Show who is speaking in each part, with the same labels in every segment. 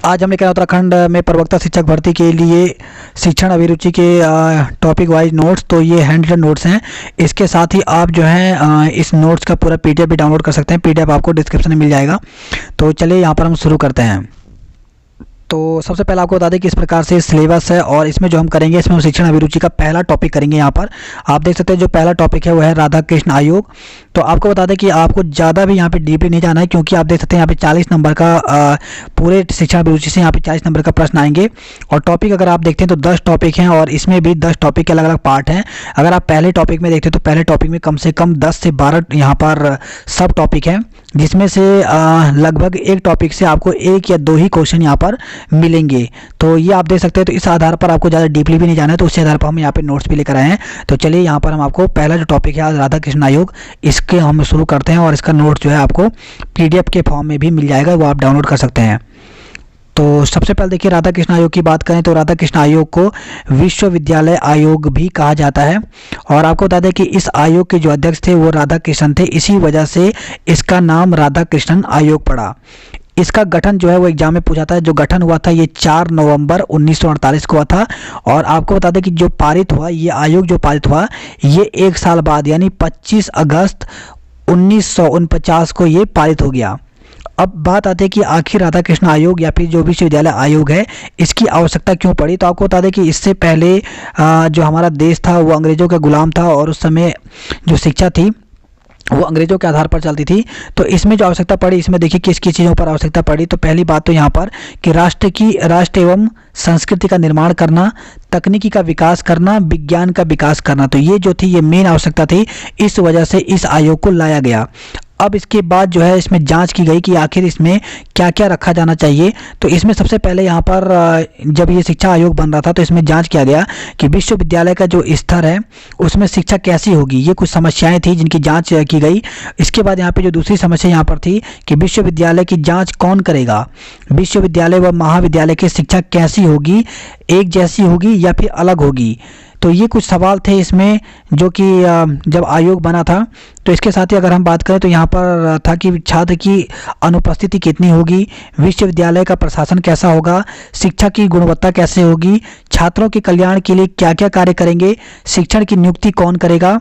Speaker 1: आज हम लेकर आए उत्तराखंड में प्रवक्ता शिक्षक भर्ती के लिए शिक्षण अभिरुचि के टॉपिक वाइज नोट्स। तो ये हैंड रिटन नोट्स हैं। इसके साथ ही आप जो है इस नोट्स का पूरा पीडीएफ भी डाउनलोड कर सकते हैं। पीडीएफ आपको डिस्क्रिप्शन में मिल जाएगा। तो चलिए यहाँ पर हम शुरू करते हैं। तो सबसे पहले आपको बता दें कि इस प्रकार से सिलेबस है और इसमें जो हम करेंगे, इसमें हम शिक्षण अभिरुचि का पहला टॉपिक करेंगे। यहाँ पर आप देख सकते हैं जो पहला टॉपिक है वो है राधा कृष्ण आयोग। तो आपको बता दें कि आपको ज़्यादा भी यहाँ पे डीपली नहीं जाना है, क्योंकि आप देख सकते हैं यहाँ पे 40 नंबर का पूरे शिक्षण अभिरुचि से यहाँ पे 40 नंबर का प्रश्न आएंगे। और टॉपिक अगर आप देखते हैं तो 10 टॉपिक हैं और इसमें भी 10 टॉपिक के अलग अलग पार्ट हैं। अगर आप पहले टॉपिक में देखते हैं तो पहले टॉपिक में कम से कम 10 से 12 यहाँ पर सब टॉपिक हैं, जिसमें से लगभग एक टॉपिक से आपको 1 या 2 ही क्वेश्चन यहाँ पर मिलेंगे। तो ये आप देख सकते हैं। तो इस आधार पर आपको ज़्यादा डीपली भी नहीं जाना है, तो उसी आधार पर हम यहाँ पे नोट्स भी लेकर आए हैं। तो चलिए यहाँ पर हम आपको पहला जो टॉपिक है आज राधा कृष्ण आयोग, इसके हम शुरू करते हैं। और इसका नोट्स जो है आपको पीडीएफ के फॉर्म में भी मिल जाएगा, वो आप डाउनलोड कर सकते हैं। तो सबसे पहले देखिए, राधा कृष्ण आयोग की बात करें तो राधा कृष्ण आयोग को विश्वविद्यालय आयोग भी कहा जाता है। और आपको बता दें कि इस आयोग के जो अध्यक्ष थे वो राधा कृष्णन थे, इसी वजह से इसका नाम राधा कृष्णन आयोग पड़ा। इसका गठन जो है वो एग्जाम में पूछा था। जो गठन हुआ था ये 4 नवंबर 1948 को हुआ था। और आपको बता दें कि जो पारित हुआ, ये आयोग जो पारित हुआ, ये 1 साल बाद यानी 25 अगस्त 1949 को ये पारित हो गया। अब बात आती है कि आखिर राधा कृष्ण आयोग या फिर जो विश्वविद्यालय आयोग है, इसकी आवश्यकता क्यों पड़ी। तो आपको बता दें कि इससे पहले जो हमारा देश था वो अंग्रेज़ों का गुलाम था और उस समय जो शिक्षा थी वो अंग्रेज़ों के आधार पर चलती थी। तो इसमें जो आवश्यकता पड़ी, इसमें देखिए किस किस चीज़ों पर आवश्यकता पड़ी। तो पहली बात तो यहाँ पर कि राष्ट्र एवं संस्कृति का निर्माण करना, तकनीकी का विकास करना, विज्ञान का विकास करना। तो ये जो थी ये मेन आवश्यकता थी, इस वजह से इस आयोग को लाया गया। अब इसके बाद जो है इसमें जांच की गई कि आखिर इसमें क्या क्या रखा जाना चाहिए। तो इसमें सबसे पहले यहाँ पर जब ये शिक्षा आयोग बन रहा था तो इसमें जांच किया गया कि विश्वविद्यालय का जो स्तर है उसमें शिक्षा कैसी होगी। ये कुछ समस्याएं थी जिनकी जांच की गई। इसके बाद यहाँ पे जो दूसरी समस्या यहाँ पर थी कि विश्वविद्यालय की जाँच कौन करेगा, विश्वविद्यालय व महाविद्यालय की शिक्षा कैसी होगी, एक जैसी होगी या फिर अलग होगी। तो ये कुछ सवाल थे इसमें जो कि जब आयोग बना था। तो इसके साथ ही अगर हम बात करें तो यहाँ पर था कि छात्र की अनुपस्थिति कितनी होगी, विश्वविद्यालय का प्रशासन कैसा होगा, शिक्षा की गुणवत्ता कैसे होगी, छात्रों के कल्याण के लिए क्या क्या कार्य करेंगे, शिक्षण की नियुक्ति कौन करेगा,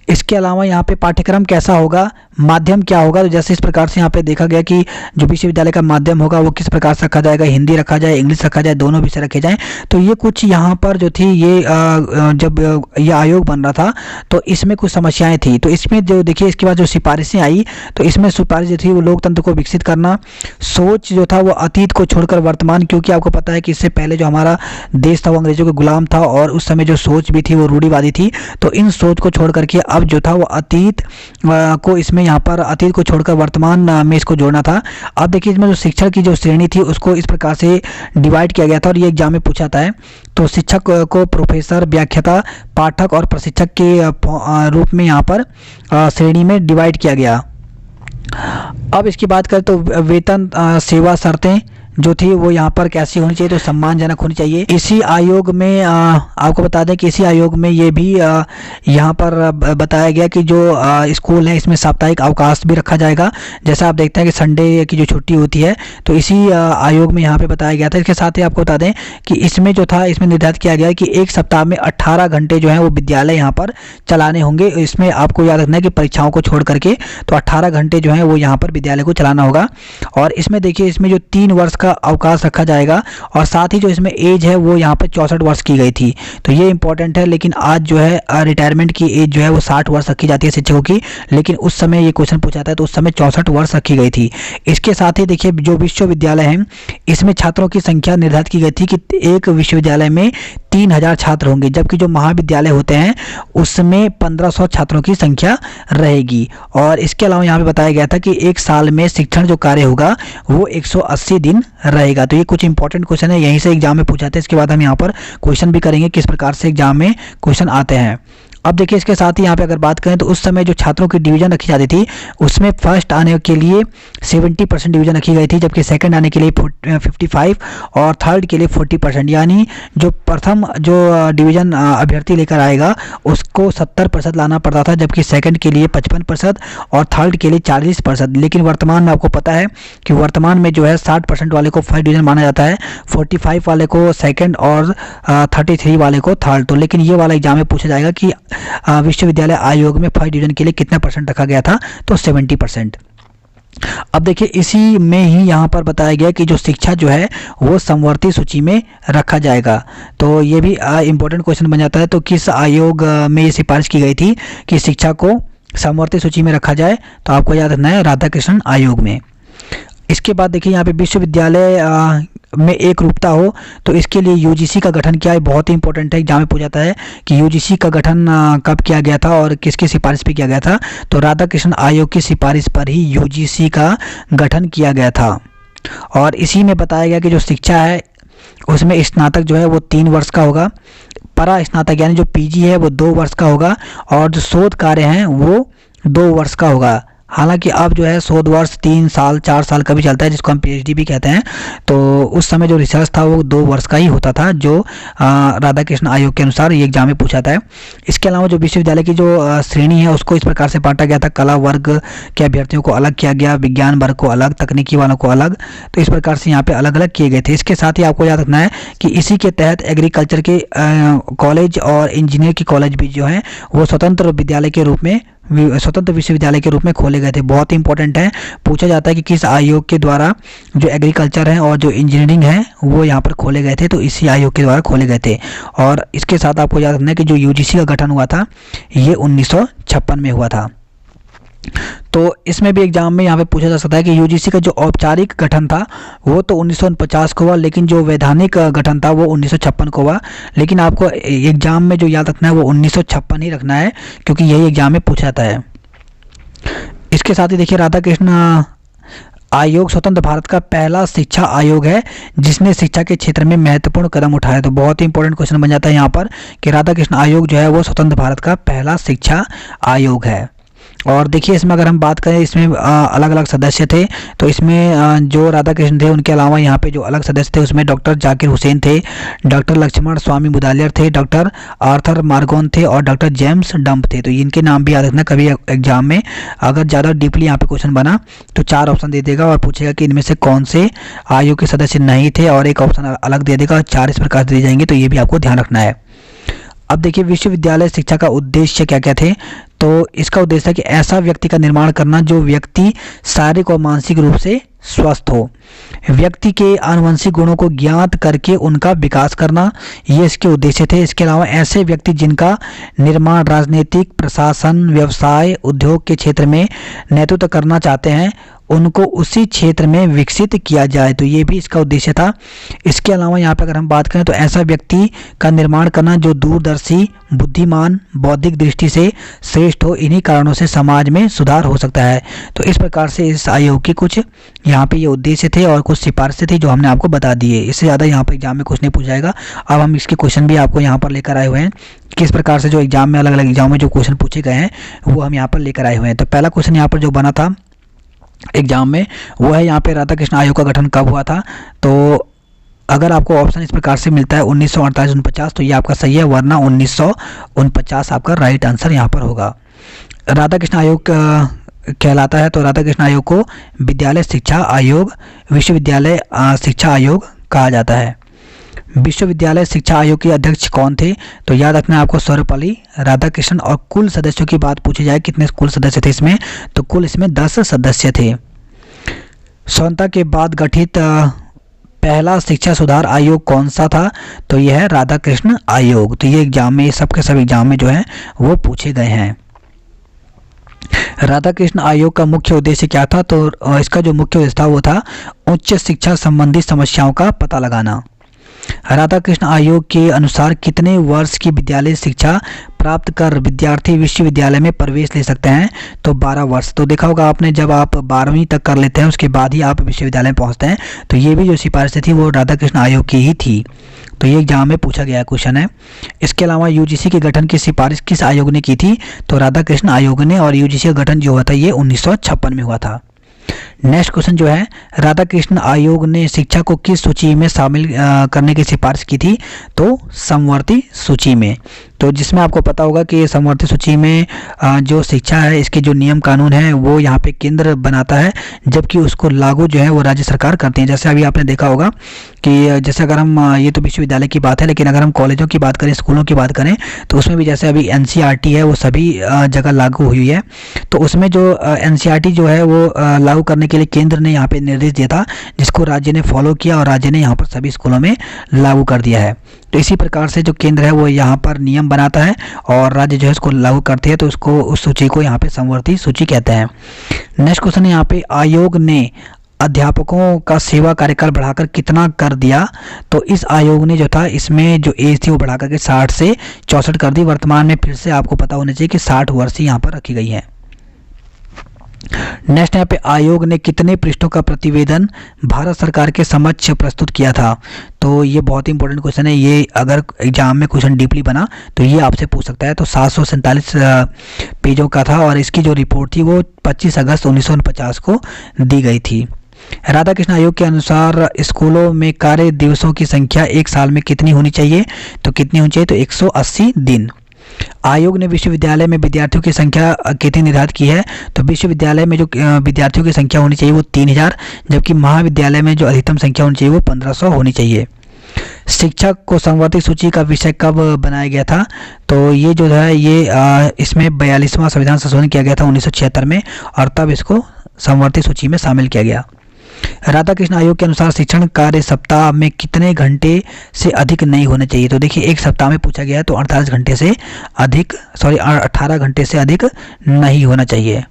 Speaker 1: इसके अलावा यहाँ पे पाठ्यक्रम कैसा होगा, माध्यम क्या होगा। तो जैसे इस प्रकार से यहाँ पे देखा गया कि जो विश्वविद्यालय का माध्यम होगा वो किस प्रकार से रखा जाएगा, हिंदी रखा जाए, इंग्लिश रखा जाए, दोनों विषय रखे जाएं। तो ये कुछ यहाँ पर जो थी ये जब ये आयोग बन रहा था तो इसमें कुछ समस्याएं थी। तो इसमें जो देखिए इसके बाद जो सिफारिशें आई, तो इसमें सिफारिश जो थी वो लोकतंत्र को विकसित करना, सोच जो था वो अतीत को छोड़कर वर्तमान, क्योंकि आपको पता है कि इससे पहले जो हमारा देश था वो अंग्रेजों के गुलाम था और उस समय जो सोच भी थी वो रूढ़िवादी थी। तो इन सोच को छोड़ करके अब जो था वो अतीत को, इसमें यहाँ पर अतीत को छोड़कर वर्तमान में इसको जोड़ना था। अब देखिए इसमें जो शिक्षण की जो श्रेणी थी उसको इस प्रकार से डिवाइड किया गया था और ये एग्जाम में पूछा था। तो शिक्षक को प्रोफेसर, व्याख्याता, पाठक और प्रशिक्षक के रूप में यहाँ पर श्रेणी में डिवाइड किया गया। अब इसकी बात करें तो वेतन, सेवा शर्तें जो थी वो यहाँ पर कैसी होनी चाहिए, तो सम्मानजनक होनी चाहिए। इसी आयोग में आपको बता दें कि इसी आयोग में ये भी यहाँ पर बताया गया कि जो स्कूल है इसमें साप्ताहिक अवकाश भी रखा जाएगा। जैसा आप देखते हैं कि संडे की जो छुट्टी होती है, तो इसी आयोग में यहाँ पे बताया गया था। इसके साथ ही आपको बता दें कि इसमें जो था इसमें निर्धारित किया गया कि एक सप्ताह में 18 घंटे जो है वो विद्यालय यहाँ पर चलाने होंगे। इसमें आपको याद रखना है कि परीक्षाओं को छोड़ करके तो 18 घंटे जो है वो यहाँ पर विद्यालय को चलाना होगा। और इसमें देखिए इसमें जो 3 वर्ष का अवकाश रखा जाएगा और साथ ही जो इसमें एज है वो यहाँ पे 64 वर्ष की गई थी। तो ये इंपॉर्टेंट है। लेकिन आज जो है रिटायरमेंट की एज जो है वो 60 वर्ष रखी जाती है शिक्षकों की, लेकिन उस समय ये क्वेश्चन पूछा था तो उस समय 64 वर्ष रखी गई थी। इसके साथ ही देखिए जो विश्वविद्यालय हैं इसमें छात्रों की संख्या निर्धारित की गई थी कि एक विश्वविद्यालय में 3000 छात्र होंगे, जबकि जो महाविद्यालय होते हैं उसमें 1500 छात्रों की संख्या रहेगी। और इसके अलावा यहाँ पे बताया गया था कि एक साल में शिक्षण जो कार्य होगा वो 180 दिन रहेगा। तो ये कुछ इंपॉर्टेंट क्वेश्चन है, यहीं से एग्जाम में पूछा था। इसके बाद हम यहाँ पर क्वेश्चन भी करेंगे किस प्रकार से एग्जाम में क्वेश्चन आते हैं। अब देखिए इसके साथ ही यहाँ पे अगर बात करें तो उस समय जो छात्रों की डिवीज़न रखी जाती थी उसमें फर्स्ट आने के लिए 70% डिवीज़न रखी गई थी, जबकि सेकंड आने के लिए 55 और थर्ड के लिए 40%, यानी जो प्रथम जो डिवीज़न अभ्यर्थी लेकर आएगा उसको 70% लाना पड़ता था, जबकि सेकंड के लिए 55% और थर्ड के लिए 40%। लेकिन वर्तमान में आपको पता है कि वर्तमान में जो है 60% वाले को फर्स्ट डिवीज़न माना जाता है, 45 वाले को सेकंड और 33 वाले को थर्ड। तो लेकिन ये वाला एग्जाम में पूछा जाएगा कि विश्वविद्यालय आयोग में फर्स्ट डिवीज़न के लिए कितना परसेंट रखा गया था, तो 70%। अब देखिए इसी में ही यहाँ पर बताया गया कि जो शिक्षा जो है वो समवर्ती सूची में रखा जाएगा। तो ये भी इम्पोर्टेंट क्वेश्चन बन जाता है। तो किस आयोग में ये सिफारिश की गई थी कि शिक्षा को समवर्ती सूची में रखा जाए, तो आपको याद रखना है राधाकृष्णन आयोग में। इसके बाद देखिए यहाँ पे विश्वविद्यालय में एक रूपता हो, तो इसके लिए यूजीसी का गठन क्या है, बहुत ही इंपॉर्टेंट है, एग्जाम में पूछा जाता है कि यूजीसी का गठन कब किया गया था और किसकी सिफारिश पे किया गया था। तो राधाकृष्णन आयोग की सिफारिश पर ही यूजीसी का गठन किया गया था। और इसी में बताया गया कि जो शिक्षा है उसमें स्नातक जो है वो 3 वर्ष का होगा, परा स्नातक यानी जो पीजी है वो 2 वर्ष का होगा, और जो शोध कार्य हैं वो 2 वर्ष का होगा। हालांकि अब जो है शोध वर्ष 3 साल 4 साल का भी चलता है, जिसको हम पीएचडी भी कहते हैं। तो उस समय जो रिसर्च था वो 2 वर्ष का ही होता था, जो राधाकृष्ण आयोग के अनुसार ये एग्जाम में पूछा जाता है। इसके अलावा जो विश्वविद्यालय की जो श्रेणी है उसको इस प्रकार से बांटा गया था, कला वर्ग के अभ्यर्थियों को अलग किया गया, विज्ञान वर्ग को अलग, तकनीकी वालों को अलग। तो इस प्रकार से यहाँ पे अलग अलग किए गए थे। इसके साथ ही आपको याद रखना है कि इसी के तहत एग्रीकल्चर के कॉलेज और इंजीनियर के कॉलेज भी जो हैं वो स्वतंत्र विद्यालय के रूप में, स्वतंत्र विश्वविद्यालय के रूप में खोले गए थे। बहुत ही इंपॉर्टेंट है, पूछा जाता है कि किस आयोग के द्वारा जो एग्रीकल्चर है और जो इंजीनियरिंग है वो यहाँ पर खोले गए थे, तो इसी आयोग के द्वारा खोले गए थे। और इसके साथ आपको याद रखना है कि जो यूजीसी का गठन हुआ था ये 1956 में हुआ था। तो इसमें भी एग्जाम में यहाँ पे पूछा जा सकता है कि यूजीसी का जो औपचारिक गठन था वो तो 1949 को हुआ, लेकिन जो वैधानिक गठन था वो 1956 को हुआ। लेकिन आपको एग्जाम में जो याद रखना है वो 1956 ही रखना है, क्योंकि यही एग्जाम में पूछा जाता है। इसके साथ ही देखिए राधाकृष्ण आयोग स्वतंत्र भारत का पहला शिक्षा आयोग है जिसने शिक्षा के क्षेत्र में महत्वपूर्ण कदम उठाए। तो बहुत ही इंपॉर्टेंट क्वेश्चन बन जाता है यहाँ पर कि राधाकृष्ण आयोग जो है वो स्वतंत्र भारत का पहला शिक्षा आयोग है। और देखिए इसमें अगर हम बात करें, इसमें अलग अलग सदस्य थे। तो इसमें जो राधाकृष्ण थे उनके अलावा यहाँ पे जो अलग सदस्य थे उसमें डॉक्टर जाकिर हुसैन थे, डॉक्टर लक्ष्मण स्वामी मुदालियर थे, डॉक्टर आर्थर मार्गोन थे और डॉक्टर जेम्स डंप थे। तो इनके नाम भी याद रखना, कभी एग्जाम में अगर ज़्यादा डीपली यहाँ पे क्वेश्चन बना तो 4 ऑप्शन दे देगा और पूछेगा कि इनमें से कौन से आयोग के सदस्य नहीं थे, और एक ऑप्शन अलग दे देगा, और 4 इस प्रकार दिए जाएंगे। तो ये भी आपको ध्यान रखना है। अब देखिए विश्वविद्यालय शिक्षा का उद्देश्य क्या क्या थे। तो इसका उद्देश्य है कि ऐसा व्यक्ति का निर्माण करना जो व्यक्ति शारीरिक और मानसिक रूप से स्वस्थ हो, व्यक्ति के आनुवंशिक गुणों को ज्ञात करके उनका विकास करना, ये इसके उद्देश्य थे। इसके अलावा ऐसे व्यक्ति जिनका निर्माण राजनीतिक, प्रशासन, व्यवसाय, उद्योग के क्षेत्र में नेतृत्व करना चाहते हैं उनको उसी क्षेत्र में विकसित किया जाए, तो ये भी इसका उद्देश्य था। इसके अलावा यहाँ पर अगर हम बात करें तो ऐसा व्यक्ति का निर्माण करना जो दूरदर्शी, बुद्धिमान, बौद्धिक दृष्टि से श्रेष्ठ हो, इन्हीं कारणों से समाज में सुधार हो सकता है। तो इस प्रकार से इस आयोग के कुछ यहाँ पे ये उद्देश्य थे और कुछ सिफारिशें थी जो हमने आपको बता दी है। इससे ज़्यादा यहाँ पर एग्जाम में कुछ नहीं पूछा जाएगा। अब हम इसके क्वेश्चन भी आपको यहाँ पर लेकर आए हुए हैं, किस प्रकार से जो एग्जाम में अलग अलग एग्जाम में जो क्वेश्चन पूछे गए हैं वो हम यहाँ पर लेकर आए हुए हैं। तो पहला क्वेश्चन यहाँ पर जो बना था एग्जाम में वो है यहाँ पे राधाकृष्ण आयोग का गठन कब हुआ था। तो अगर आपको ऑप्शन इस प्रकार से मिलता है 1948-49, तो ये आपका सही है, वरना 1949 आपका राइट आंसर यहाँ पर होगा। राधाकृष्ण आयोग कहलाता है, तो राधाकृष्ण आयोग को विद्यालय शिक्षा आयोग, विश्वविद्यालय शिक्षा आयोग कहा जाता है। विश्वविद्यालय शिक्षा आयोग के अध्यक्ष कौन थे, तो याद रखना है आपको सर्वपल्ली राधाकृष्णन। और कुल सदस्यों की बात पूछी जाए कितने कुल सदस्य थे इसमें, तो कुल इसमें 10 सदस्य थे। स्वतंत्रता के बाद गठित पहला शिक्षा सुधार आयोग कौन सा था, तो यह है राधाकृष्ण आयोग। तो ये एग्जाम में, सब के सब एग्जाम में जो है वो पूछे गए हैं। राधाकृष्ण आयोग का मुख्य उद्देश्य क्या था, तो इसका जो मुख्य उद्देश्य था वो था उच्च शिक्षा संबंधी समस्याओं का पता लगाना। राधा कृष्ण आयोग के अनुसार कितने वर्ष की विद्यालय शिक्षा प्राप्त कर विद्यार्थी विश्वविद्यालय में प्रवेश ले सकते हैं? तो 12 वर्ष। तो देखा होगा आपने, जब आप 12वीं तक कर लेते हैं उसके बाद ही आप विश्वविद्यालय में पहुंचते हैं। तो ये भी जो सिफारिश थी वो राधा कृष्ण आयोग की ही थी। तो ये एग्जाम में पूछा गया क्वेश्चन है। इसके अलावा यूजीसी के गठन की सिफारिश किस आयोग ने की थी? तो राधा कृष्ण आयोग ने, और यूजीसी का गठन जो हुआ था ये 1956 में हुआ था। नेक्स्ट क्वेश्चन जो है, राधा कृष्ण आयोग ने शिक्षा को किस सूची में शामिल करने की सिफारिश की थी? तो समवर्ती सूची में। तो जिसमें आपको पता होगा कि समवर्ती सूची में जो शिक्षा है इसके जो नियम कानून है वो यहाँ पे केंद्र बनाता है, जबकि उसको लागू जो है वो राज्य सरकार करती है। जैसे अभी आपने देखा होगा कि जैसे अगर हम ये तो विश्वविद्यालय की बात है, लेकिन अगर हम कॉलेजों की बात करें, स्कूलों की बात करें, तो उसमें भी जैसे अभी एनसीईआरटी है वो सभी जगह लागू हुई है। तो उसमें जो एनसीईआरटी जो है वो लागू करने के लिए केंद्र ने यहाँ पे निर्देश दिया था, जिसको राज्य ने फॉलो किया और राज्य ने यहाँ पर सभी स्कूलों में लागू कर दिया है। तो इसी प्रकार से जो केंद्र है वो यहाँ पर नियम बनाता है और राज्य जो है इसको लागू करते हैं। तो उसको, उस सूची को यहाँ पे समवर्ती सूची कहते हैं। नेक्स्ट क्वेश्चन है यहाँ पे, आयोग ने अध्यापकों का सेवा कार्यकाल बढ़ाकर कितना कर दिया? तो इस आयोग ने जो था इसमें जो एज थी वो बढ़ाकर के 60 से 64 कर दी। वर्तमान में फिर से आपको पता होना चाहिए कि 60 वर्ष ही यहाँ पर रखी गई है। नेक्स्ट यहाँ पे, आयोग ने कितने पृष्ठों का प्रतिवेदन भारत सरकार के समक्ष प्रस्तुत किया था? तो ये बहुत ही इंपॉर्टेंट क्वेश्चन है। ये अगर एग्जाम में क्वेश्चन डीपली बना तो ये आपसे पूछ सकता है। तो 747 पेजों का था और इसकी जो रिपोर्ट थी वो 25 अगस्त 1949 को दी गई थी। राधा कृष्ण आयोग के अनुसार स्कूलों में कार्य दिवसों की संख्या एक साल में कितनी होनी चाहिए? तो कितनी होनी चाहिए? तो 180 दिन। आयोग ने विश्वविद्यालय में विद्यार्थियों की संख्या कितनी निर्धारित की है? तो विश्वविद्यालय में जो विद्यार्थियों की संख्या होनी चाहिए वो 3000, जबकि महाविद्यालय में जो अधिकतम संख्या होनी चाहिए वो 1500 होनी चाहिए। शिक्षक को समवर्ती सूची का विषय कब बनाया गया था? तो ये जो है ये इसमें 42वां संविधान संशोधन किया गया था 1976 में, और तब इसको समवर्ती सूची में शामिल किया गया। राधा कृष्ण आयोग के अनुसार शिक्षण कार्य सप्ताह में कितने घंटे से अधिक नहीं होने चाहिए? तो देखिए, एक सप्ताह में पूछा गया है तो 18 घंटे से अधिक, 18 घंटे से अधिक नहीं होना चाहिए।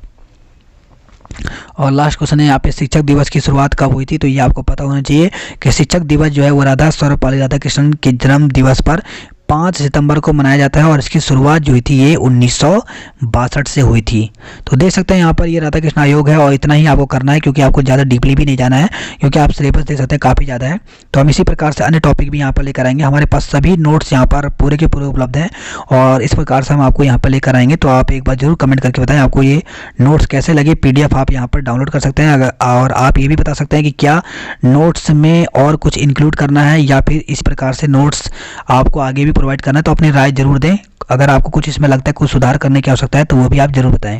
Speaker 1: और लास्ट क्वेश्चन है यहाँ पे, शिक्षक दिवस की शुरुआत कब हुई थी? तो ये आपको पता होना चाहिए कि शिक्षक दिवस जो है वो राधा सर्वपल्ली राधाकृष्णन के जन्म दिवस पर 5 सितंबर को मनाया जाता है और इसकी शुरुआत जो हुई थी ये 1962 से हुई थी। तो देख सकते हैं यहाँ पर ये राधा कृष्ण आयोग है और इतना ही आपको करना है, क्योंकि आपको ज़्यादा डीपली भी नहीं जाना है, क्योंकि आप सिलेबस देख सकते हैं काफ़ी ज़्यादा है। तो हम इसी प्रकार से अन्य टॉपिक भी यहाँ पर लेकर आएंगे। हमारे पास सभी नोट्स यहाँ पर पूरे के पूरे उपलब्ध हैं और इस प्रकार से हम आपको यहाँ पर लेकर आएंगे। तो आप एक बार जरूर कमेंट करके बताएं आपको ये नोट्स कैसे लगे। PDF आप यहाँ पर डाउनलोड कर सकते हैं, और आप ये भी बता सकते हैं कि क्या नोट्स में और कुछ इंक्लूड करना है या फिर इस प्रकार से नोट्स आपको आगे भी प्रोवाइड करना है। तो अपनी राय जरूर दें। अगर आपको कुछ इसमें लगता है कुछ सुधार करने की आवश्यकता है तो वो भी आप जरूर बताएं।